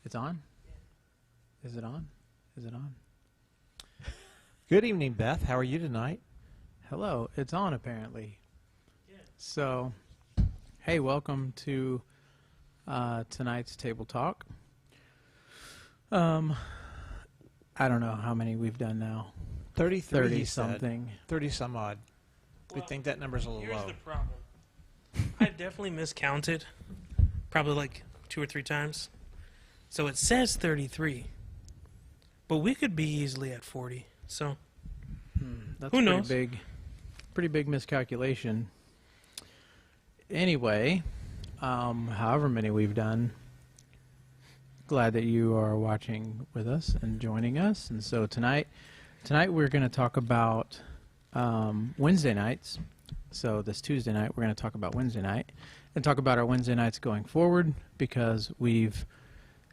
It's on? Is it on? Is it on? Good evening, Beth. How are you tonight? Hello. It's on, apparently. Yeah. So, hey, welcome to tonight's table talk. I don't know how many we've done now. 33, 30 something. 30 some odd. We Well, think that number's a little here's low. the problem. I definitely miscounted, probably like 2 or 3 times. So it says 33, but we could be easily at 40. So That's who knows? Pretty big miscalculation. Anyway, however many we've done, glad that you are watching with us and joining us. And so tonight we're going to talk about Wednesday nights. So this Tuesday night, we're going to talk about Wednesday night and talk about our Wednesday nights going forward, because we've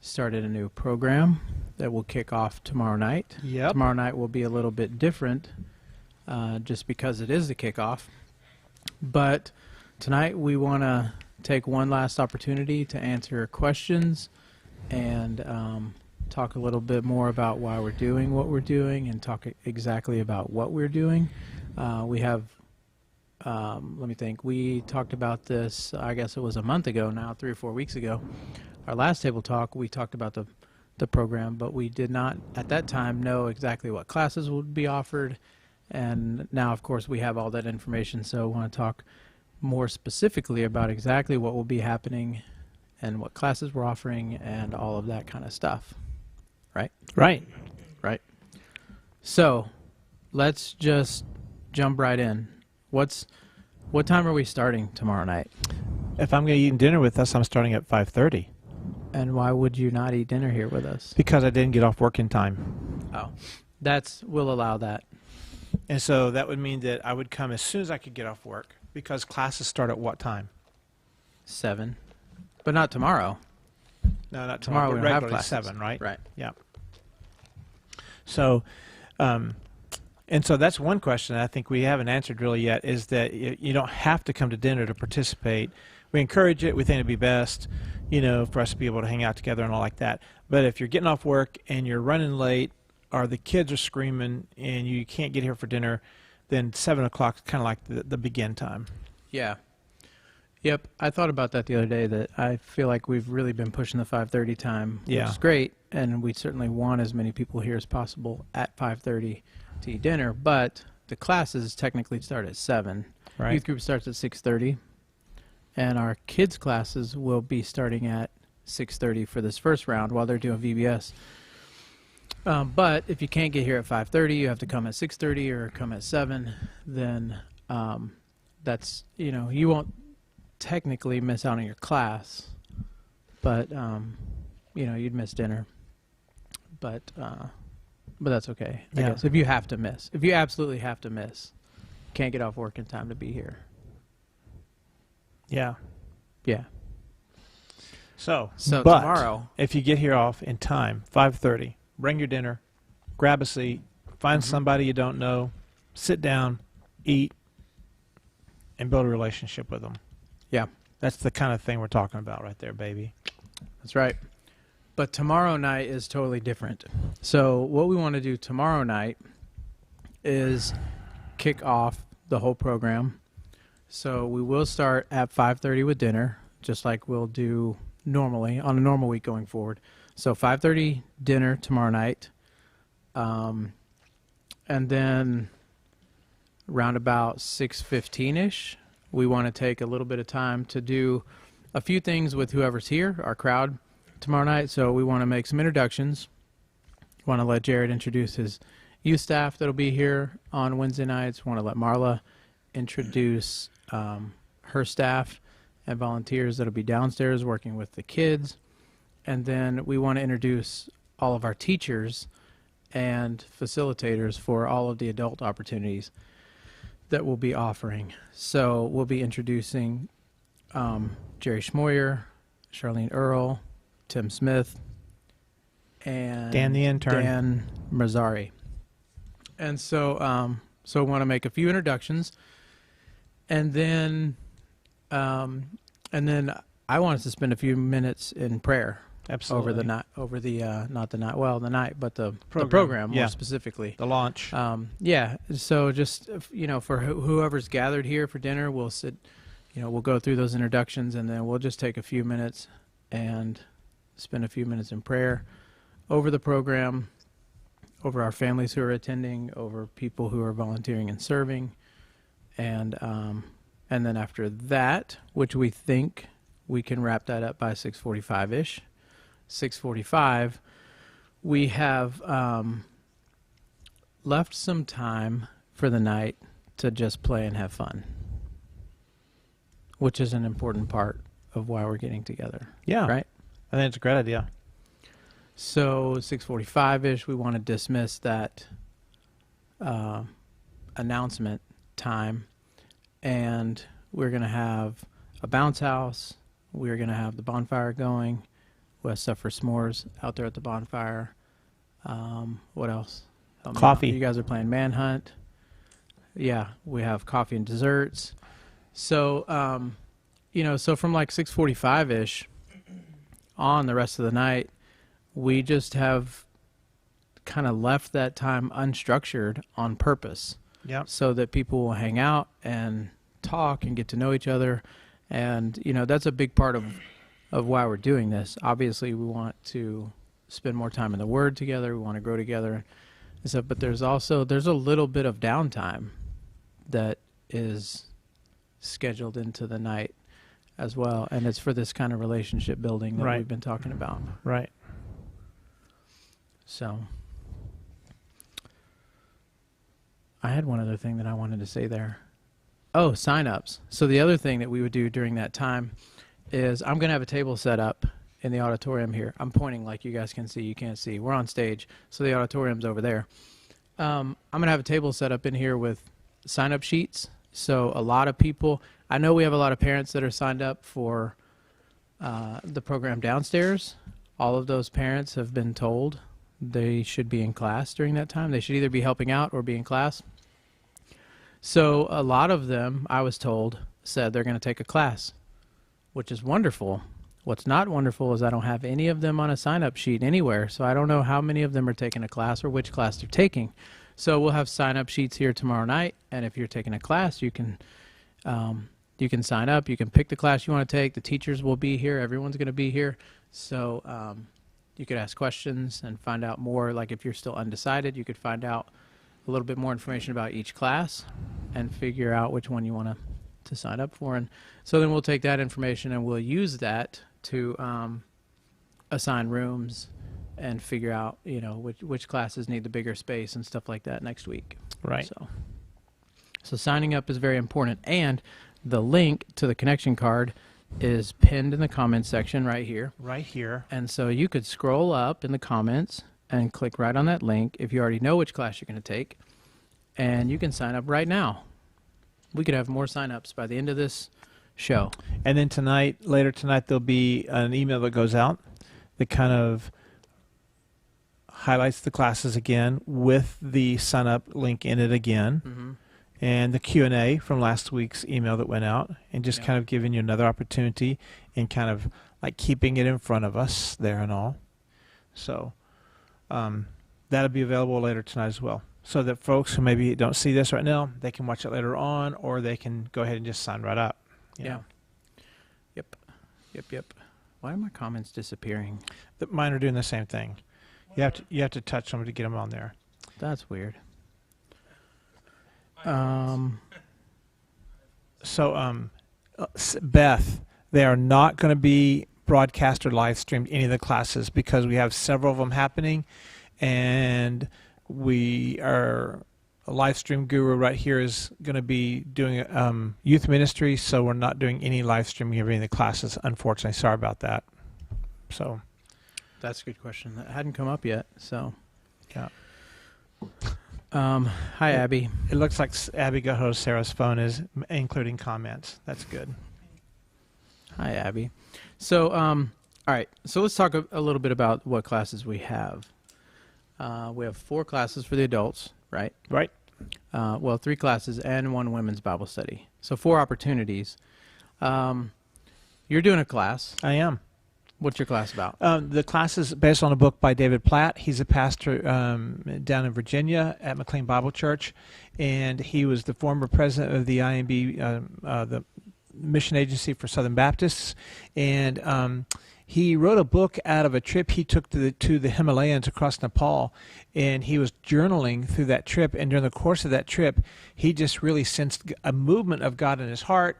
started a new program that will kick off tomorrow night. Yep. Tomorrow night will be a little bit different just because it is the kickoff. But tonight we want to take one last opportunity to answer questions and talk a little bit more about why we're doing what we're doing and talk exactly about what we're doing. We have, let me think, we talked about this, I guess it was a month ago now, 3 or 4 weeks ago. Our last table talk, we talked about the program, but we did not at that time know exactly what classes would be offered. And now, of course, we have all that information, so we want to talk more specifically about exactly what will be happening and what classes we're offering and all of that kind of stuff. Right? Right. Right. So let's just jump right in. What time are we starting tomorrow night? If I'm going to eat dinner with us, I'm starting at 5:30. And why would you not eat dinner here with us? Because I didn't get off work in time. Oh, we'll allow that. And so that would mean that I would come as soon as I could get off work, because classes start at what time? 7. But not tomorrow. No, not Tomorrow tomorrow. we But don't have regularly classes. 7, right? Right. Yeah. So, and so that's one question I think we haven't answered really yet, is that you don't have to come to dinner to participate. We encourage it. We think it'd be best, for us to be able to hang out together and all like that. But if you're getting off work and you're running late, or the kids are screaming and you can't get here for dinner, then 7 o'clock is kind of like the begin time. Yeah. Yep. I thought about that the other day, that I feel like we've really been pushing the 5:30 time, which Yeah. is great, and we certainly want as many people here as possible at 5:30 to eat dinner, but the classes technically start at 7. Right. Youth group starts at 6:30, and our kids' classes will be starting at 6:30 for this first round while they're doing VBS. But if you can't get here at 5:30, you have to come at 6:30 or come at 7, then that's, you won't technically miss out on your class, but, you'd miss dinner. But that's okay, I Yeah. guess. If you have to miss. If you absolutely have to miss, can't get off work in time to be here. Yeah. Yeah. So But tomorrow, if you get here off in time, 5:30, bring your dinner, grab a seat, find somebody you don't know, sit down, eat, and build a relationship with them. yeah, That's the kind of thing we're talking about right there, baby. that's right. But tomorrow night is totally different. So what we want to do tomorrow night is kick off the whole program. So we will start at 5:30 with dinner, just like we'll do normally on a normal week going forward. So 5:30 dinner tomorrow night, and then around about 6:15ish, we want to take a little bit of time to do a few things with whoever's here, our crowd, tomorrow night. So we want to make some introductions. Want to let Jared introduce his youth staff that'll be here on Wednesday nights. Want to let Marla introduce her staff and volunteers that'll be downstairs working with the kids. And then we want to introduce all of our teachers and facilitators for all of the adult opportunities that we'll be offering. So we'll be introducing Jerry Schmoyer, Charlene Earle, Tim Smith, and Dan the intern. Dan Mazzari. And so I want to make a few introductions, and then I want us to spend a few minutes in prayer. Absolutely. Not the night, well, the night, but the Program. program more Yeah. specifically. The launch. Yeah. So just, for whoever's gathered here for dinner, we'll sit, we'll go through those introductions, and then we'll just take a few minutes and spend a few minutes in prayer over the program, over our families who are attending, over people who are volunteering and serving. And then after that, which we think we can wrap that up by 6:45-ish, 6:45, we have left some time for the night to just play and have fun, which is an important part of why we're getting together. Yeah. Right? I think it's a great idea. So 6:45-ish, we want to dismiss that announcement time, and we're going to have a bounce house. We're going to have the bonfire going. We'll have stuff for s'mores out there at the bonfire. What else? Help me out. Coffee. You guys are playing Manhunt. Yeah, we have coffee and desserts. So, so from like 6:45-ish on the rest of the night, we just have kind of left that time unstructured on purpose. Yeah. So that people will hang out and talk and get to know each other. And, that's a big part of why we're doing this. Obviously, we want to spend more time in the Word together. We want to grow together and stuff. But there's a little bit of downtime that is scheduled into the night as well. And it's for this kind of relationship building that Right. we've been talking about. Right. So I had one other thing that I wanted to say there. Oh, sign-ups. So the other thing that we would do during that time is I'm going to have a table set up in the auditorium here. I'm pointing like you guys can see. You can't see. We're on stage, so the auditorium's over there. I'm going to have a table set up in here with sign-up sheets. So a lot of people, I know we have a lot of parents that are signed up for the program downstairs. All of those parents have been told they should be in class during that time. They should either be helping out or be in class. So a lot of them, I was told, said they're going to take a class, which is wonderful. What's not wonderful is I don't have any of them on a sign-up sheet anywhere, so I don't know how many of them are taking a class or which class they're taking. So we'll have sign-up sheets here tomorrow night, and if you're taking a class, you can sign up. You can pick the class you want to take. The teachers will be here. Everyone's going to be here. So you could ask questions and find out more. Like if you're still undecided, you could find out a little bit more information about each class and figure out which one you want to sign up for. And so then we'll take that information and we'll use that to assign rooms and figure out, which classes need the bigger space and stuff like that next week. Right. So signing up is very important. And the link to the connection card is pinned in the comments section right here. Right here. And so you could scroll up in the comments and click right on that link if you already know which class you're going to take, and you can sign up right now. We could have more sign-ups by the end of this show. And then later tonight, there'll be an email that goes out that kind of highlights the classes again with the sign-up link in it again. Mm-hmm. And the Q&A from last week's email that went out, and just kind of giving you another opportunity and kind of like keeping it in front of us there and all. So that'll be available later tonight as well, so that folks who maybe don't see this right now, they can watch it later on, or they can go ahead and just sign right up. Yeah. Yep. Why are my comments disappearing? Mine are doing the same thing. You have to touch them to get them on there. That's weird. Beth, they are not going to be broadcast or live streamed any of the classes because we have several of them happening, and a live stream guru right here is going to be doing youth ministry, so we're not doing any live streaming of any of the classes, unfortunately. Sorry about that. So that's a good question. That hadn't come up yet. So yeah. Hi, Abby. It looks like Abby Gaho Sarah's phone is including comments. That's good. Hi, Abby. So, all right. So let's talk a little bit about what classes we have. We have 4 classes for the adults, right? Right. 3 classes and 1 women's Bible study. So 4 opportunities. You're doing a class. I am. What's your class about? The class is based on a book by David Platt. He's a pastor down in Virginia at McLean Bible Church, and he was the former president of the IMB, the Mission Agency for Southern Baptists, and he wrote a book out of a trip he took to the Himalayas across Nepal, and he was journaling through that trip, and during the course of that trip, he just really sensed a movement of God in his heart,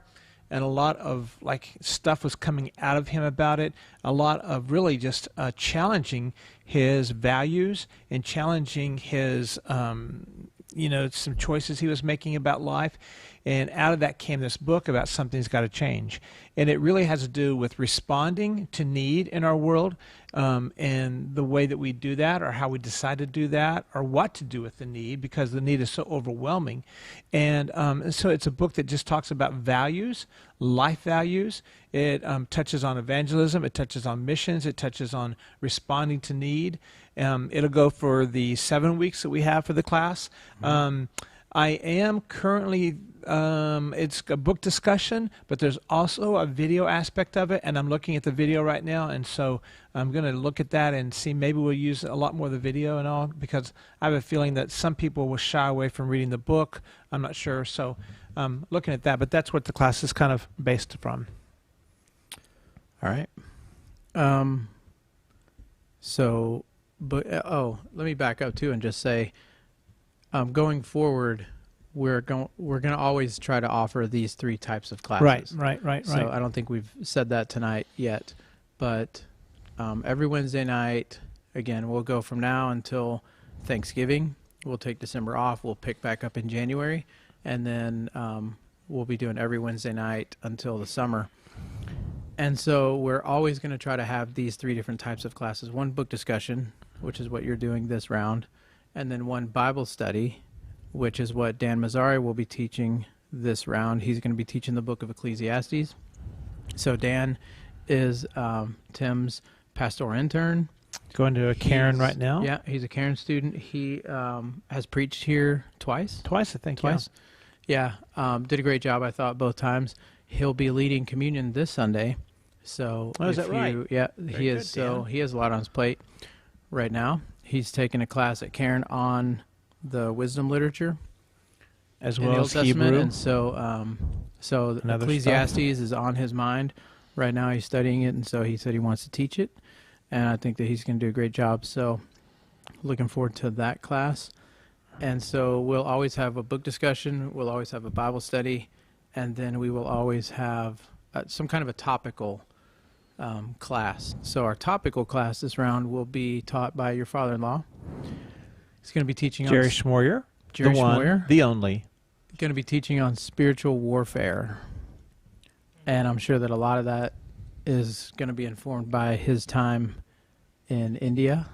and a lot of stuff was coming out of him about it, a lot of really just challenging his values and challenging his some choices he was making about life. And out of that came this book about something's got to change. And it really has to do with responding to need in our world, and the way that we do that, or how we decide to do that, or what to do with the need, because the need is so overwhelming. And so it's a book that just talks about values, life values. It touches on evangelism. It touches on missions. It touches on responding to need. It'll go for the 7 weeks that we have for the class. I am currently, it's a book discussion, but there's also a video aspect of it, and I'm looking at the video right now, and so I'm going to look at that and see, maybe we'll use a lot more of the video and all, because I have a feeling that some people will shy away from reading the book. I'm not sure, so looking at that, but that's what the class is kind of based from. All right. Let me back up too and just say, going forward, we're going to always try to offer these 3 types of classes. Right. So I don't think we've said that tonight yet, but every Wednesday night, again, we'll go from now until Thanksgiving. We'll take December off. We'll pick back up in January, and then we'll be doing every Wednesday night until the summer. And so we're always going to try to have these 3 different types of classes: one book discussion, which is what you're doing this round, and then one Bible study, which is what Dan Mazzari will be teaching this round. He's going to be teaching the book of Ecclesiastes. So Dan is Tim's pastoral intern. Going to a Cairn right now? Yeah, he's a Cairn student. He has preached here twice. Twice, I think. Twice. Yeah, did a great job, I thought, both times. He'll be leading communion this Sunday. So is that right? Yeah, Very good, so Dan. he has a lot on his plate right now. He's taking a class at Cairn on the wisdom literature, as in well the Old as Testament, Hebrew. and so And other Ecclesiastes stuff. is on his mind right now. He's studying it, and so he said he wants to teach it, and I think that he's going to do a great job. So looking forward to that class. And so we'll always have a book discussion, we'll always have a Bible study, and then we will always have some kind of a topical class. So our topical class this round will be taught by your father-in-law. He's going to be teaching Jerry on Schmoyer. Jerry the one, Schmoyer. the only. Going to be teaching on spiritual warfare. And I'm sure that a lot of that is going to be informed by his time in India,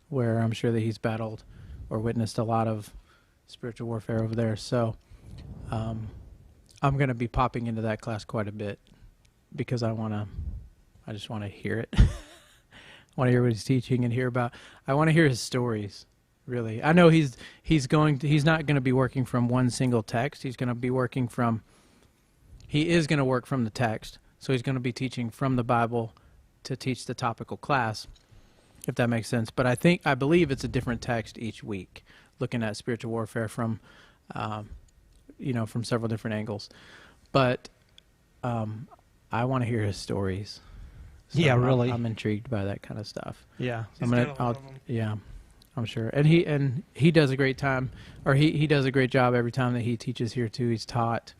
where I'm sure that he's battled or witnessed a lot of spiritual warfare over there. So I'm going to be popping into that class quite a bit because I just want to hear it. I want to hear what he's teaching and I want to hear his stories. Really, I know he's not going to be working from one single text. He is going to work from the text. So he's going to be teaching from the Bible to teach the topical class, if that makes sense. But I believe it's a different text each week, looking at spiritual warfare from several different angles. But I want to hear his stories. So Yeah, really. I'm intrigued by that kind of stuff. Yeah. I'm sure. And he does a great time, or he does a great job every time that he teaches here too. He's taught,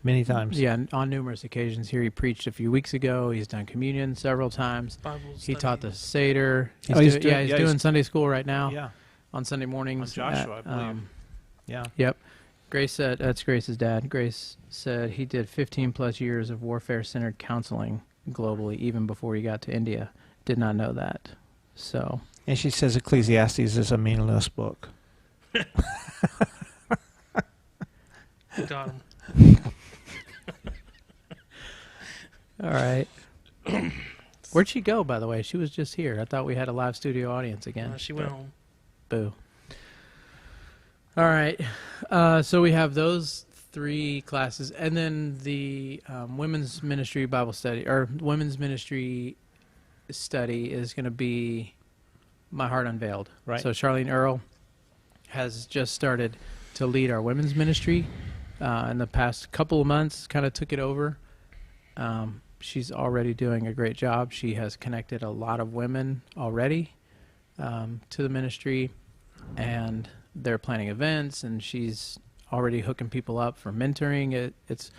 many times. Yeah, on numerous occasions. Here he preached a few weeks ago. He's done communion several times. Bible He study. taught the Seder. He's doing Sunday school right now Yeah. on Sunday mornings. On Joshua, I believe. Yeah. Yep. Grace said, that's Grace's dad. Grace said he did 15 plus years of warfare-centered counseling globally, even before he got to India. Did not know that. So. And she says Ecclesiastes is a meaningless book. Got him. All right. Where'd she go, by the way? She was just here. I thought we had a live studio audience again. She went home. Boo. All right. So we have those 3 classes, and then the women's ministry Bible study or women's ministry study is going to be My Heart Unveiled. Right. So Charlene Earl has just started to lead our women's ministry in the past couple of months. Kind of took it over. She's already doing a great job. She has connected a lot of women already to the ministry, and they're planning events, and she's already hooking people up for mentoring. It's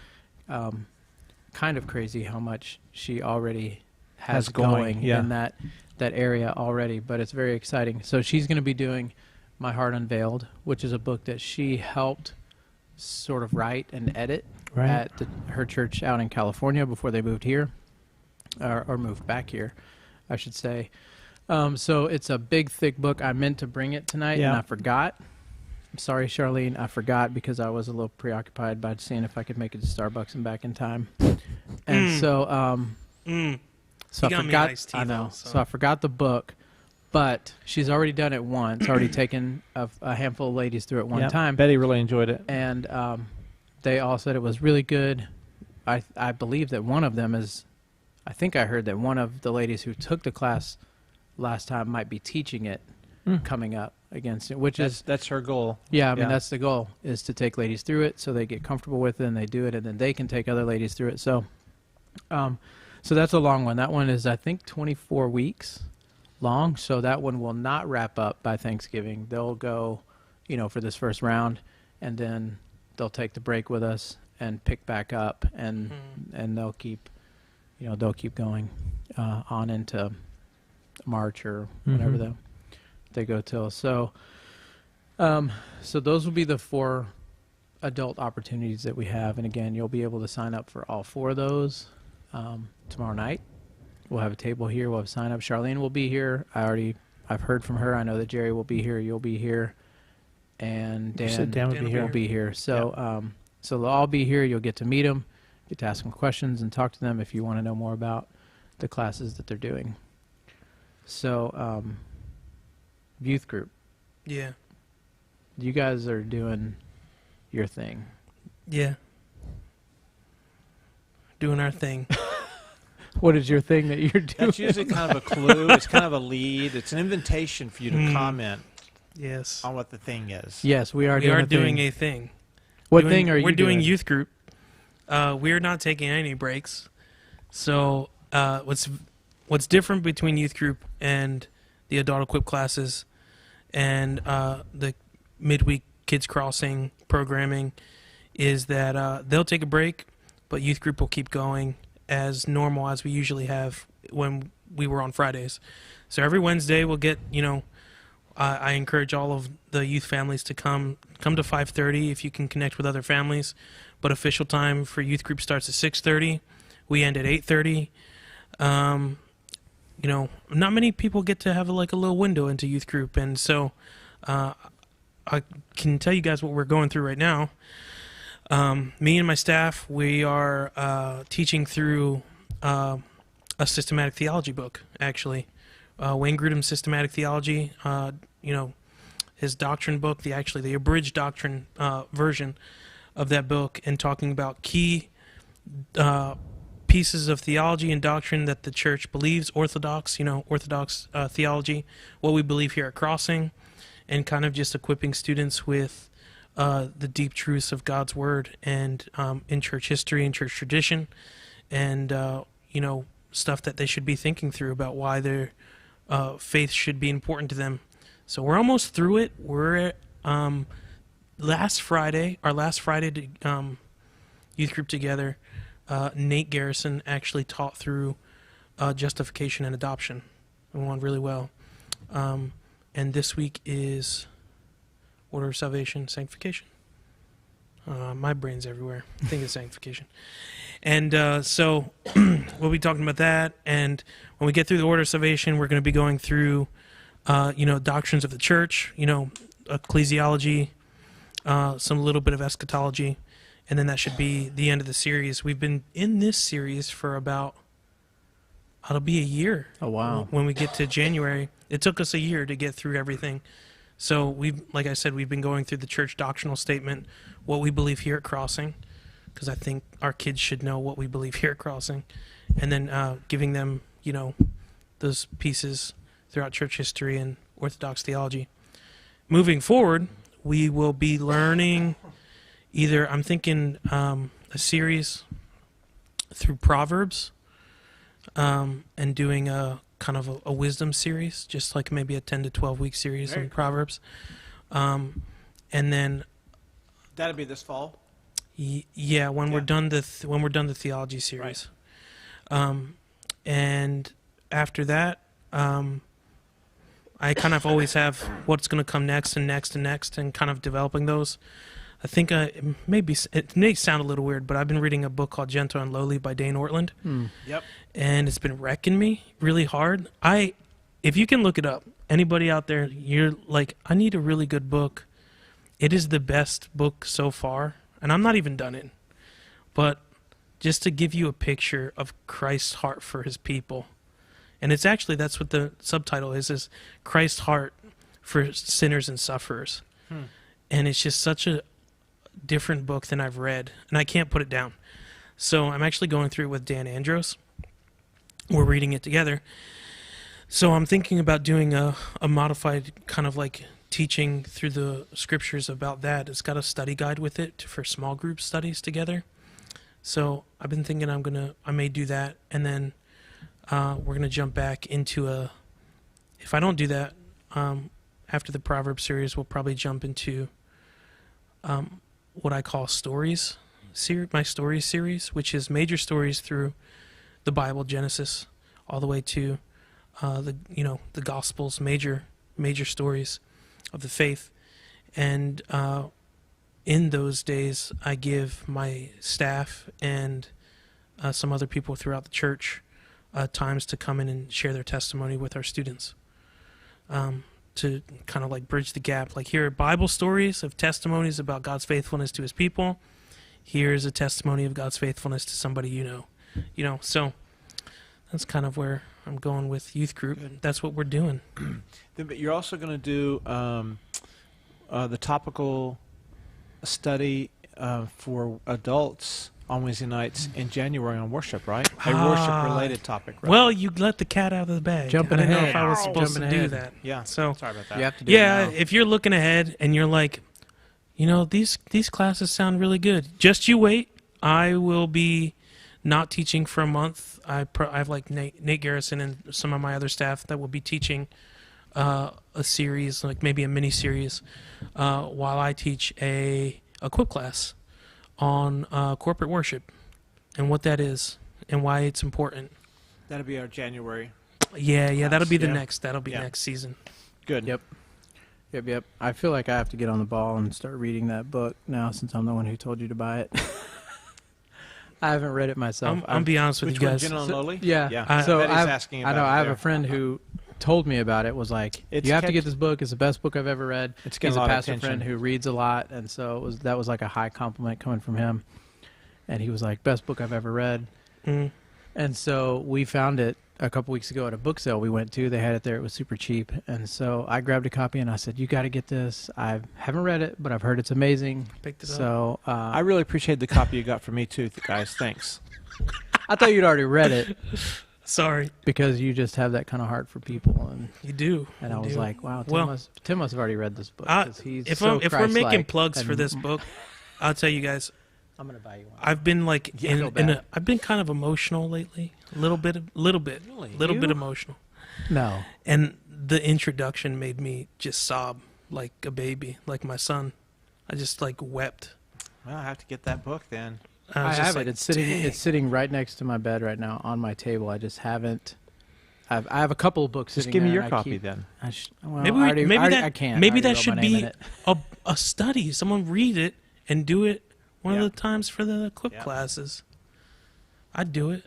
kind of crazy how much she already has going yeah. in that area already, but it's very exciting. So she's going to be doing My Heart Unveiled, which is a book that she helped sort of write and edit Right. at her church out in California before they moved here, or moved back here, I should say. So it's a big, thick book. I meant to bring it tonight, Yeah. and I forgot. I'm sorry, Charlene. I forgot because I was a little preoccupied by seeing if I could make it to Starbucks and back in time. And so You I got me forgot. iced tea, I know. though, So I forgot the book, but she's already done it once. Already taken a handful of ladies through it one Yeah. time, Betty really enjoyed it. and they all said it was really good. I believe that one of them is. I think I heard that one of the ladies who took the class last time might be teaching it coming up against it, which is That's her goal. yeah. I mean Yeah. that's the goal, is to take ladies through it so they get comfortable with it and they do it, and then they can take other ladies through it. So, so that's a long one. That one is, I think, 24 weeks long. So that one will not wrap up by Thanksgiving. They'll go, for this first round, and then they'll take the break with us and pick back up, and they'll keep, they'll keep going on into March or whenever they go till. So, so those will be the 4 adult opportunities that we have, and again, you'll be able to sign up for all 4 of those tomorrow night. We'll have a table here. We'll have sign up. Charlene will be here. I've heard from her. I know that Jerry will be here. You'll be here, and Dan will be here. So, so they'll all be here. You'll get to meet them, get to ask them questions, and talk to them if you want to know more about the classes that they're doing. So, youth group. Yeah. You guys are doing your thing. Yeah. Doing our thing. What is your thing that you're doing? That's usually kind of a clue. It's kind of a lead. It's an invitation for you to comment Yes. on what the thing is. Yes, we are We are doing thing. a thing. What thing are you We're doing doing? youth group. We're not taking any breaks. So what's different between youth group and the adult equip classes and the midweek kids crossing programming is that they'll take a break, but youth group will keep going as normal as we usually have when we were on Fridays. So every Wednesday we'll get, I encourage all of the youth families to come to 5:30 if you can connect with other families. But official time for youth group starts at 6:30. We end at 8:30. Not many people get to have a little window into youth group, and so I can tell you guys what we're going through right now. Me and my staff, we are teaching through a systematic theology book, actually. Wayne Grudem's Systematic Theology, his doctrine book, the abridged doctrine version of that book, and talking about key pieces of theology and doctrine that the church believes, orthodox theology, what we believe here at Crossing, and kind of just equipping students with the deep truths of God's Word and in church history and church tradition, and stuff that they should be thinking through about why their faith should be important to them. So we're almost through it. We're our last Friday to youth group together. Nate Garrison actually taught through justification and adoption, and went really well. And this week is order of salvation, sanctification. My brain's everywhere. I think it's sanctification. And so we'll be talking about that. And when we get through the order of salvation, we're going to be going through, doctrines of the church, ecclesiology, some little bit of eschatology. And then that should be the end of the series. We've been in this series for it'll be a year. Oh, wow. When we get to January. It took us a year to get through everything So like I said, we've been going through the church doctrinal statement, what we believe here at Crossing, because I think our kids should know what we believe here at Crossing, and then giving them, those pieces throughout church history and Orthodox theology. Moving forward, we will be learning either, I'm thinking a series through Proverbs, and doing a kind of a wisdom series, just like maybe a 10 to 12 week series in Proverbs. And then That'll be this fall. when we're done the theology series. Right. And after that, I kind of always have what's going to come next and next and next, and kind of developing those. I think it may sound a little weird, but I've been reading a book called Gentle and Lowly by Dane Ortland. Yep. And it's been wrecking me really hard. If you can look it up, anybody out there, you're like, I need a really good book. It is the best book so far, and I'm not even done it. But just to give you a picture of Christ's heart for his people. And it's actually, that's what the subtitle is Christ's heart for sinners and sufferers. And it's just such a different book than I've read, and I can't put it down. So I'm actually going through it with Dan Andros. We're reading it together. So I'm thinking about doing a modified kind of like teaching through the scriptures about that. It's got a study guide with it for small group studies together. So I've been thinking I may do that, and then we're going to jump back into if I don't do that, after the Proverbs series, we'll probably jump into what I call my stories series, which is major stories through the Bible, Genesis, all the way to the Gospels, major stories of the faith. And in those days, I give my staff and some other people throughout the church times to come in and share their testimony with our students, to kind of like bridge the gap. Like, here are Bible stories of testimonies about God's faithfulness to his people. Here's a testimony of God's faithfulness to somebody so that's kind of where I'm going with youth group. Good. That's what we're doing. But you're also going to do the topical study for adults on Wednesday nights in January on worship, right? A worship-related topic, right? Well, you let the cat out of the bag. Jumping I didn't know ahead. if I was supposed to Jumping do ahead. that. Yeah. So Sorry about that. You have to do it now. if you're looking ahead and you're like, these classes sound really good, just you wait. I will be not teaching for a month. I have like Nate Garrison and some of my other staff that will be teaching a series, like maybe a mini series, while I teach a quick class on corporate worship and what that is and why it's important. That'll be our January. Yeah, class. that'll be the Yeah. next. That'll be Yeah. next season. Good. Yep. I feel like I have to get on the ball and start reading that book now, since I'm the one who told you to buy it. I haven't read it myself. I'll be honest with Which you one, guys. Gentle and Lowly? Yeah. Yeah. So Betty's I've- asking I about know. it I have there. a friend who told me about it. Was like, It's you have to kept- get this book. It's the best book I've ever read. It's getting He's a a lot of pastor attention. friend who reads a lot, and so that was like a high compliment coming from him. And he was like, best book I've ever read. Mm. And so we found it a couple weeks ago at a book sale we went to. They had it there. It was super cheap. And so I grabbed a copy and I said, you got to get this. I haven't read it, but I've heard it's amazing. Picked it up. So I really appreciate the copy you got for me, too, guys. Thanks. I thought you'd already read it Sorry, because you just have that kind of heart for people. you do. And You I was do. like, wow, Well, Tim must have already read this book. I- 'Cause he's if so we're making Christ-like plugs for and- this book, I'll tell you guys, I'm going to buy you one. I've been like Yeah, I feel bad. I've been kind of emotional lately, a little bit Really? bit You? emotional. No. And the introduction made me just sob like a baby, like my son. I just like wept. Well, I have to get that book then. I I was have just it. like, It's sitting. "Dang." It's sitting right next to my bed right now on my table. I just haven't. I have a couple of books. Just sitting give me there your and I copy keep- then. Well, Maybe I already- I already- that I can't. maybe I already that wrote my should name in be it. a study. Someone read it and do it one Yeah. of the times for the quick Yeah. classes. I'd do it.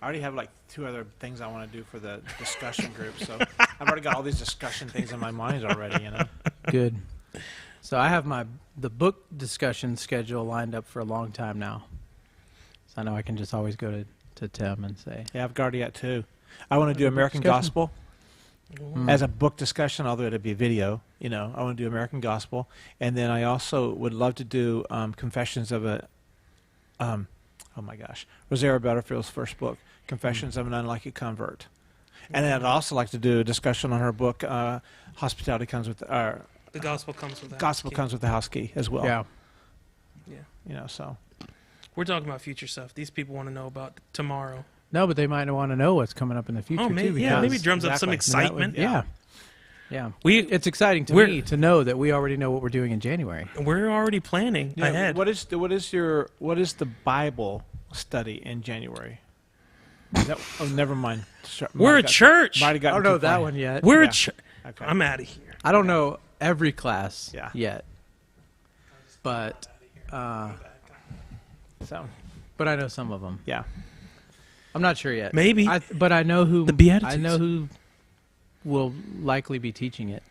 I already have like 2 other things I want to do for the discussion group, so I've already got all these discussion things in my mind already, Good. So I have the book discussion schedule lined up for a long time now. So I know I can just always go to Tim and say, Yeah, I've already got 2. I want to do Book American discussion? Gospel. as a book discussion, although it'd be video. I want to do American Gospel, and then I also would love to do Confessions of a. Oh my gosh, Rosario Butterfield's first book, Confessions of an Unlucky Convert, and then I'd also like to do a discussion on her book, Hospitality Comes with The Gospel Comes with the Gospel House Key. Comes with the House Key as well. Yeah. So We're talking about future stuff. These people want to know about tomorrow. No, but they might want to know what's coming up in the future Oh, maybe, too. maybe because- it drums up some Exactly. excitement. Yeah. It's exciting to We're- me to know that we already know what we're doing in January. We're already planning ahead. What is the Bible study in January? Never mind. We're a church. I don't know that one yet. We're Yeah. a church. Okay. I'm out of here. I don't know every class Yeah. yet, but So but I know some of them. yeah. I'm not sure yet. Maybe. But I know who. The Beatitudes. I know who will likely be teaching it,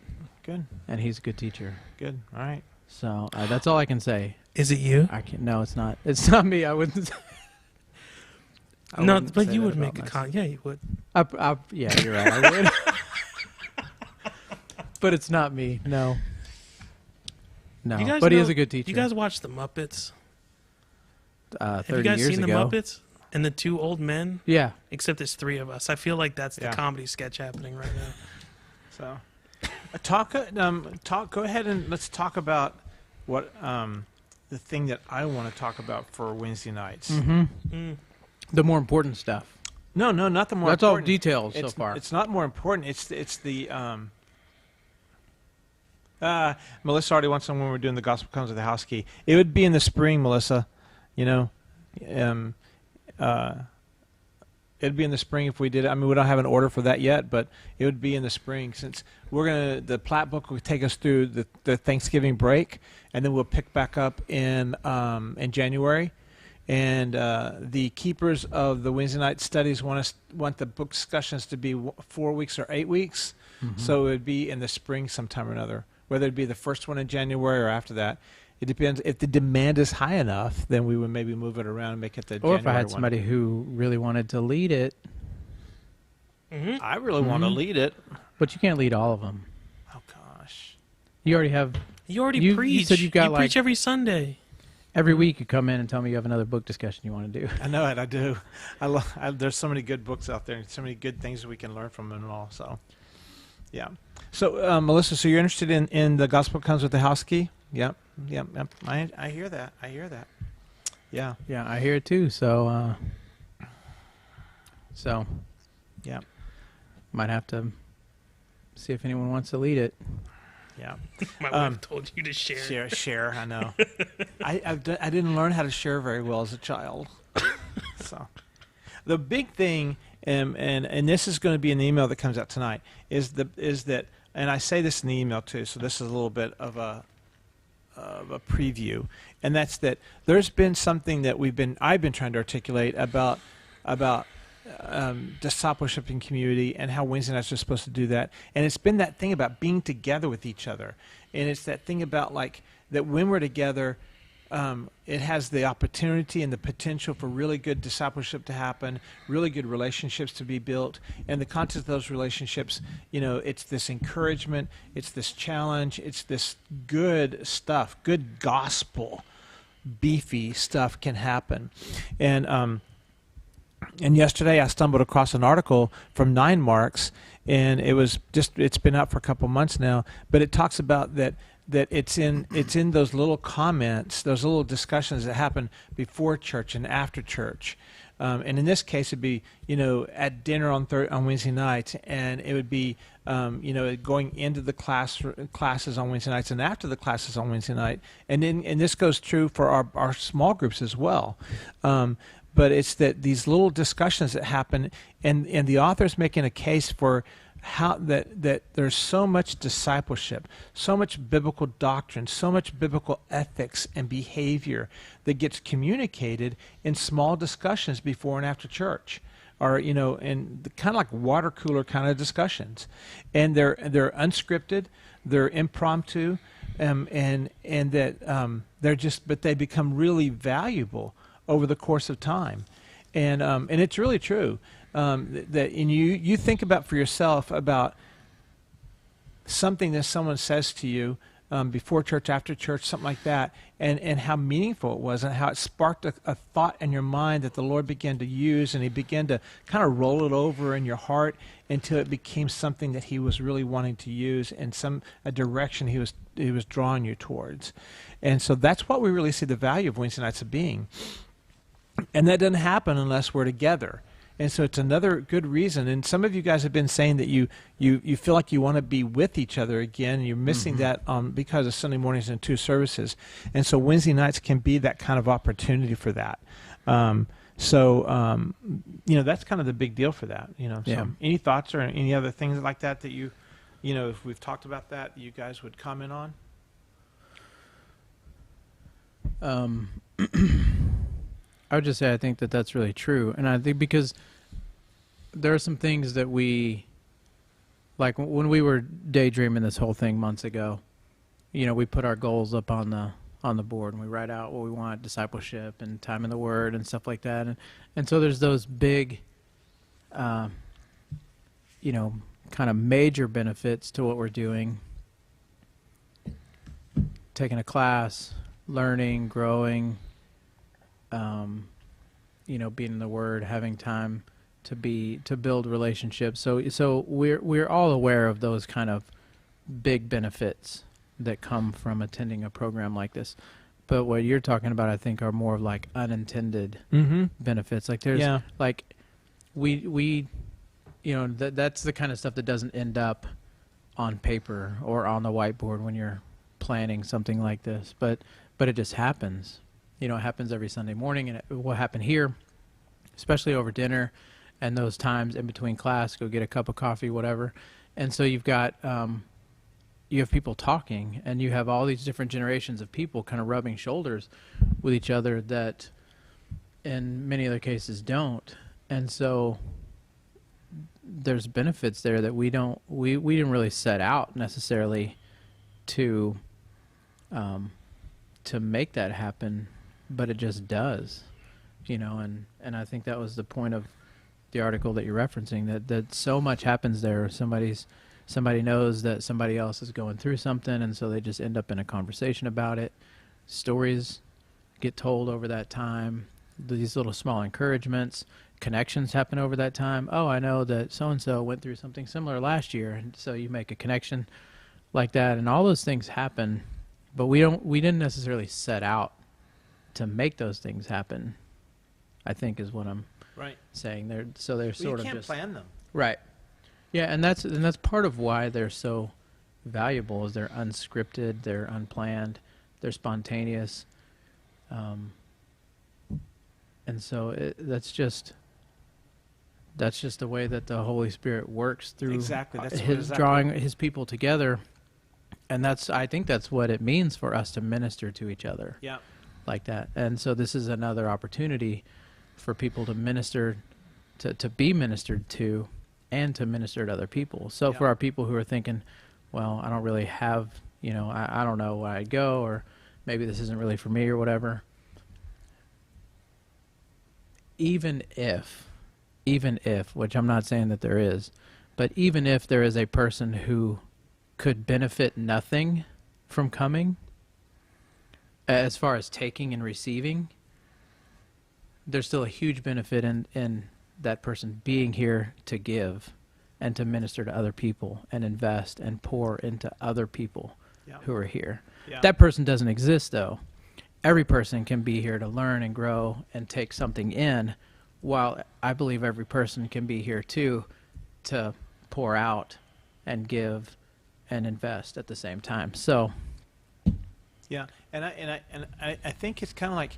Good. and he's a good teacher. Good. All right. So that's all I can say. Is it you? I can't. No, it's not. It's not me. I wouldn't. No, wouldn't but say you that would about make a myself. comment. Yeah, you would. Yeah, you're right. I would. But it's not me. No. No. You guys But he know- is a good teacher. You guys watch The Muppets? 30 Have you guys years seen ago. The Muppets? And the two old men? Yeah. Except there's three of us. I feel like that's the Yeah. comedy sketch happening right now. So go ahead and let's talk about what the thing that I want to talk about for Wednesday nights. Mm-hmm. Mm. The more important stuff. No, not the more That's all important. details so It's- far. It's not more important. It's the Melissa already wants when we're doing the Gospel Comes with the House Key. It would be in the spring, Melissa. It'd be in the spring if we did it. I mean, we don't have an order for that yet, but it would be in the spring since the Platt book will take us through the Thanksgiving break, and then we'll pick back up in January. And the keepers of the Wednesday night studies want the book discussions to be 4 weeks or 8 weeks. Mm-hmm. So it would be in the spring sometime or another, whether it be the first one in January or after that. It depends. If the demand is high enough, then we would maybe move it around and make it the Or January if I had one. somebody who really wanted to lead it, Mm-hmm. I really want to Mhm. lead it. but you can't lead all of them. Oh gosh. You already have You already You preach. said you've got, you preach like- every Sunday. every week you come in and tell me you have another book discussion you want to do. I know it. I do. There's so many good books out there, and so many good things that we can learn from them and all. So, yeah. So, Melissa, so you're interested in the Gospel Comes with the House Key? Yep. I hear that. Yeah. Yeah, I hear it too. So Yeah. might have to see if anyone wants to lead it. Yeah. My wife told you to share. Share. I know. I didn't learn how to share very well as a child. So, the big thing, and this is going to be an email that comes out tonight, is that, and I say this in the email too. So this is a little bit of a preview, and that's that there's been something that I've been trying to articulate about discipleship in community and how Wednesday nights are supposed to do that. And it's been that thing about being together with each other. And it's that thing about like that when we're together, it has the opportunity and the potential for really good discipleship to happen, really good relationships to be built. And the context of those relationships, it's this encouragement, it's this challenge, it's this good stuff, good gospel, beefy stuff can happen. And yesterday I stumbled across an article from 9 Marks, and it's been out for a couple months now, but it talks about that it's in those little comments, those little discussions that happen before church and after church. And in this case, it'd be, at dinner on Wednesday nights, and it would be, going into the classes on Wednesday nights and after the classes on Wednesday night. And this goes true for our small groups as well. But it's that these little discussions that happen, and the author's making a case for how that there's so much discipleship, so much biblical doctrine, so much biblical ethics and behavior that gets communicated in small discussions before and after church, or and kind of like water cooler kind of discussions, and they're unscripted, they're impromptu, and that but they become really valuable over the course of time, and it's really true. That and you think about for yourself about something that someone says to you before church, after church, something like that, and how meaningful it was, and how it sparked a thought in your mind that the Lord began to use, and he began to kind of roll it over in your heart until it became something that he was really wanting to use, and a direction he was drawing you towards. And so that's what we really see the value of Wednesday nights of being. And that doesn't happen unless we're together. And so it's another good reason. And some of you guys have been saying that you feel like you want to be with each other again, and you're missing that because of Sunday mornings and 2 services. And so Wednesday nights can be that kind of opportunity for that. That's kind of the big deal for that. So any thoughts or any other things like that if we've talked about that, you guys would comment on? I would just say I think that that's really true. And I think because there are some things that we, like when we were daydreaming this whole thing months ago, we put our goals up on the board, and we write out what we want, discipleship and time in the Word and stuff like that. And so there's those big, kind of major benefits to what we're doing. Taking a class, learning, growing, being in the Word, having time to build relationships. So we're all aware of those kind of big benefits that come from attending a program like this. But what you're talking about, I think, are more of like unintended benefits. Like there's like we that's the kind of stuff that doesn't end up on paper or on the whiteboard when you're planning something like this. But it just happens. It happens every Sunday morning, and it will happen here, especially over dinner and those times in between class, go get a cup of coffee, whatever. And so you've got, you have people talking, and you have all these different generations of people kind of rubbing shoulders with each other that in many other cases don't. And so there's benefits there that we didn't really set out necessarily to make that happen, but it just does, and I think that was the point of the article that you're referencing, that so much happens there. Somebody knows that somebody else is going through something, and so they just end up in a conversation about it. Stories get told over that time. These little small encouragements, connections happen over that time. Oh, I know that so-and-so went through something similar last year, and so you make a connection like that, and all those things happen, but we didn't necessarily set out to make those things happen, I think, is what I'm saying. They're sort of you can't plan them. Right. Yeah, and that's part of why they're so valuable, is they're unscripted, they're unplanned, they're spontaneous, and so that's just the way that the Holy Spirit works through drawing his people together, and I think that's what it means for us to minister to each other. Yeah. Like that. And so this is another opportunity for people to minister, to be ministered to, and to minister to other people. So for our people who are thinking, well, I don't really have, I don't know where I'd go, or maybe this isn't really for me or whatever. Even if, which I'm not saying that there is, but even if there is a person who could benefit nothing from coming, as far as taking and receiving, there's still a huge benefit in that person being here to give and to minister to other people and invest and pour into other people who are here. Yeah. That person doesn't exist, though. Every person can be here to learn and grow and take something in, while I believe every person can be here, too, to pour out and give and invest at the same time. So... Yeah, and I think it's kind of like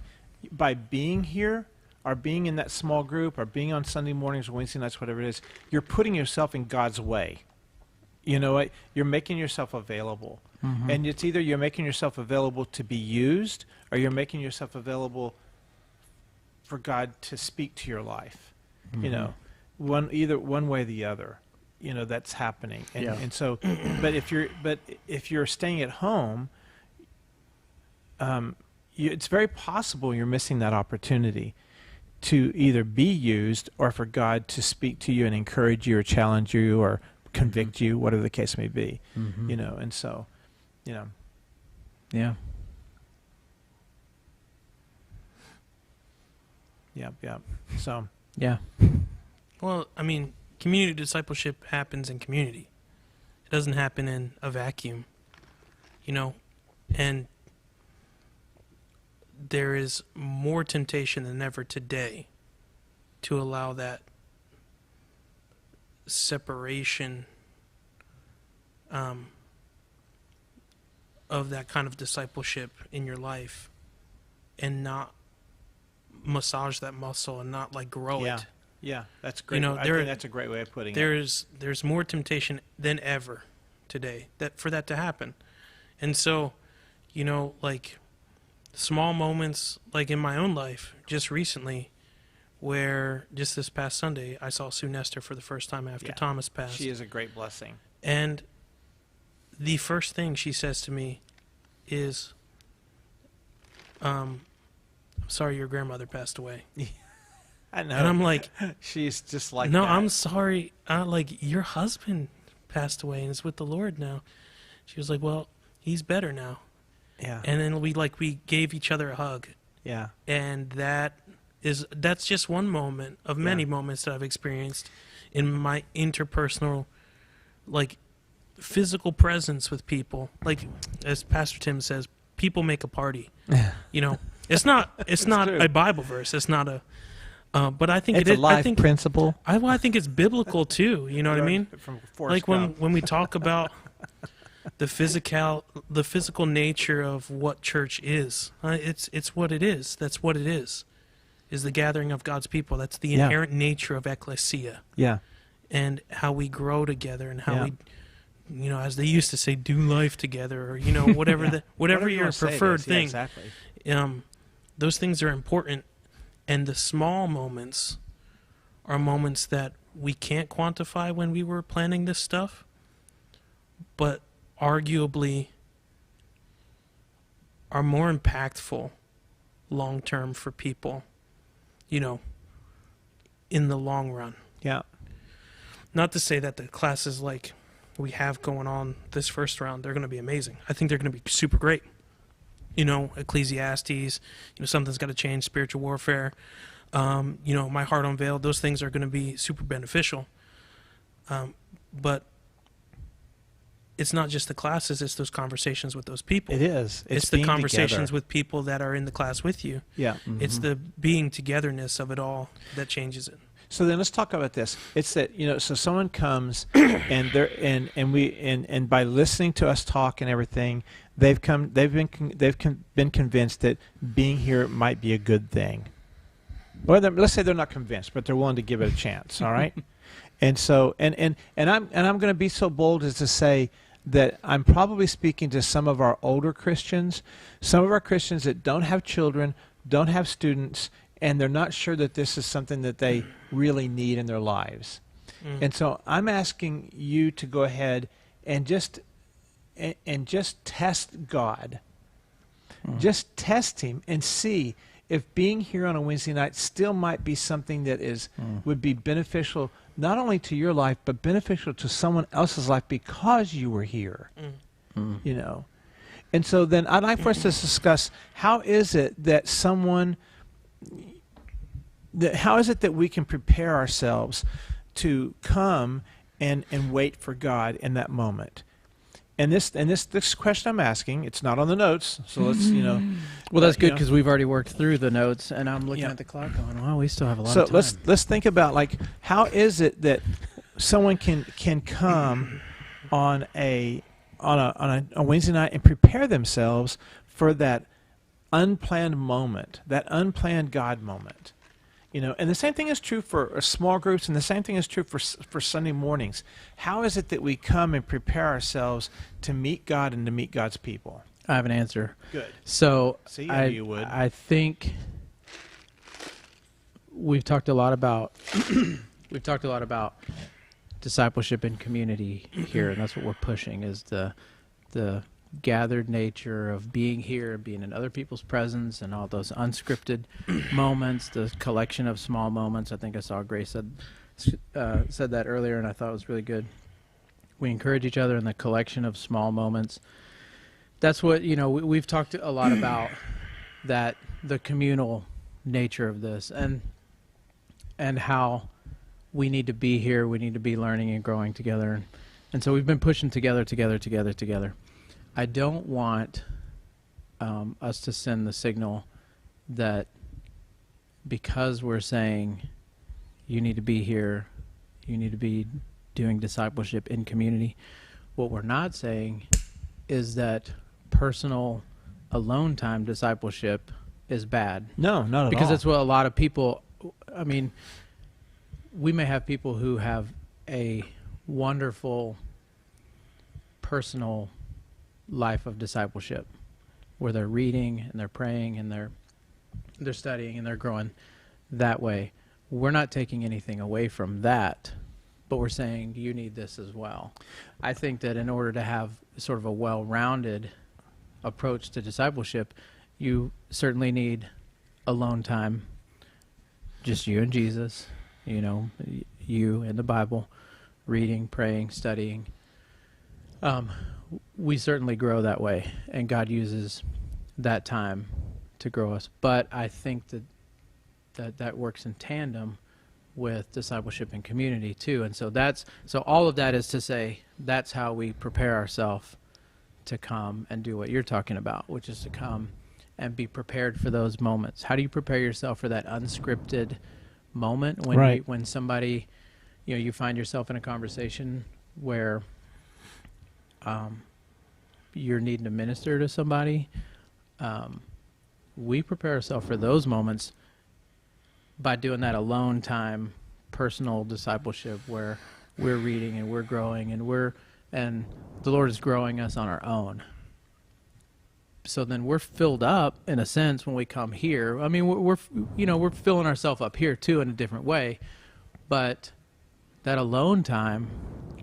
by being here, or being in that small group, or being on Sunday mornings or Wednesday nights, whatever it is, you're putting yourself in God's way. You're making yourself available. And it's either you're making yourself available to be used, or you're making yourself available for God to speak to your life. Either one way or the other. That's happening. And so, but if you're staying at home, it's very possible you're missing that opportunity to either be used, or for God to speak to you and encourage you or challenge you or convict you, whatever the case may be. Mm-hmm. You know, and so, you know. Yeah. Yep. So. Yeah. Well, I mean, community discipleship happens in community. It doesn't happen in a vacuum, you know, and there is more temptation than ever today to allow that separation of that kind of discipleship in your life and not massage that muscle and not like grow it. Yeah, that's great. You know, I think that's a great way of putting it. There's more temptation than ever today for that to happen. And so, you know, like small moments like in my own life just recently where just this past Sunday I saw Sue Nestor for the first time after Thomas passed. She is a great blessing. And the first thing she says to me is, I'm sorry your grandmother passed away. I know. And I'm like, she's just like no, that. I'm sorry. Like, your husband passed away and is with the Lord now. She was like, well, he's better now. Yeah. And then we gave each other a hug. Yeah. And that's just one moment of many moments that I've experienced in my interpersonal, like, physical presence with people. Like, as Pastor Tim says, people make a party. You know, it's not true. a Bible verse. It's not a. But I think it's it is. a life I think principle. I think it's biblical too. You know what I mean? From Like when we talk about the physical nature of what church is, it's what it is. That's what it is the gathering of God's people. That's the inherent nature of ecclesia. Yeah. And how we grow together and how we, you know, as they used to say, do life together, or, you know, whatever whatever your preferred thing. Exactly. Those things are important. And the small moments are moments that we can't quantify when we were planning this stuff, but arguably are more impactful long term for people, you know, in the long run. Yeah. Not to say that the classes like we have going on this first round, they're going to be amazing. I think they're going to be super great. You know, Ecclesiastes, you know, something's got to change, spiritual warfare, you know, My Heart Unveiled, those things are going to be super beneficial. But it's not just the classes, it's those conversations with those people. It is. It's the being conversations together. with people that are in the class with you. Yeah. It's the being togetherness of it all that changes it. So then let's talk about this. It's that, you know, so someone comes and they're and by listening to us talk and everything, they've been convinced that being here might be a good thing. Well, let's say they're not convinced, but they're willing to give it a chance, all right? And so and I'm going to be so bold as to say that I'm probably speaking to some of our older Christians, some of our Christians that don't have children, don't have students, and they're not sure that this is something that they really need in their lives. And so I'm asking you to go ahead and just test God. Just test him and see if being here on a Wednesday night still might be something that would be beneficial not only to your life but beneficial to someone else's life because you were here. You know. And so then I'd like for us to discuss how is it that we can prepare ourselves to come and wait for God in that moment. And this question I'm asking, it's not on the notes, so let's, you know. Well, that's good because we've already worked through the notes, and I'm looking at the clock going, well, we still have a lot of time. So let's think about, like, how is it that someone can come on a Wednesday night and prepare themselves for that unplanned moment, that unplanned God moment. You know, and the same thing is true for small groups, and the same thing is true for Sunday mornings. How is it that we come and prepare ourselves to meet God and to meet God's people? I have an answer. Good. So See, I knew you would. I think we've talked a lot about discipleship and community here, and that's what we're pushing is the gathered nature of being here, being in other people's presence, and all those unscripted moments, the collection of small moments. I think I saw Grace said that earlier, and I thought it was really good. we encourage each other in the collection of small moments. That's what, we've talked a lot about that, the communal nature of this, and how we need to be here, we need to be learning and growing together. And so we've been pushing together. I don't want us to send the signal that because we're saying you need to be here, you need to be doing discipleship in community, what we're not saying is that personal alone time discipleship is bad. No, not at all. Because that's what a lot of people, I mean, we may have people who have a wonderful personal life of discipleship where they're reading and they're praying and they're studying and they're growing that way. We're not taking anything away from that, but we're saying you need this as well. I think that in order to have sort of a well-rounded approach to discipleship, you certainly need alone time, just you and Jesus, you and the Bible, reading, praying, studying. We certainly grow that way, and God uses that time to grow us. But I think that works in tandem with discipleship and community too. And so all of that is to say that's how we prepare ourselves to come and do what you're talking about, which is to come and be prepared for those moments. How do you prepare yourself for that unscripted moment when Right. when somebody, you find yourself in a conversation where you're needing to minister to somebody? We prepare ourselves for those moments by doing that alone time, personal discipleship where we're reading and we're growing and the Lord is growing us on our own. So then we're filled up in a sense when we come here. I mean, we're filling ourselves up here too in a different way, but that alone time,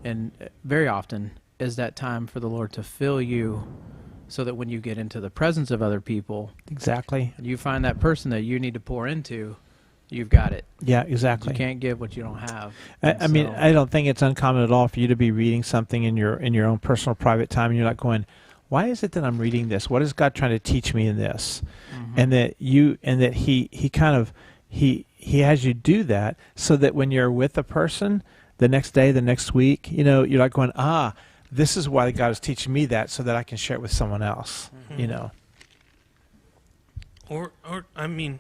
and very often, is that time for the Lord to fill you so that when you get into the presence of other people, Exactly. and you find that person that you need to pour into, you've got it. Yeah, exactly. You can't give what you don't have. I mean, I don't think it's uncommon at all for you to be reading something in your own personal private time, and you're not going, why is it that I'm reading this? What is God trying to teach me in this? Mm-hmm. And that he has you do that so that when you're with a person the next day, the next week, you're like going, this is why God is teaching me that so that I can share it with someone else, Or I mean,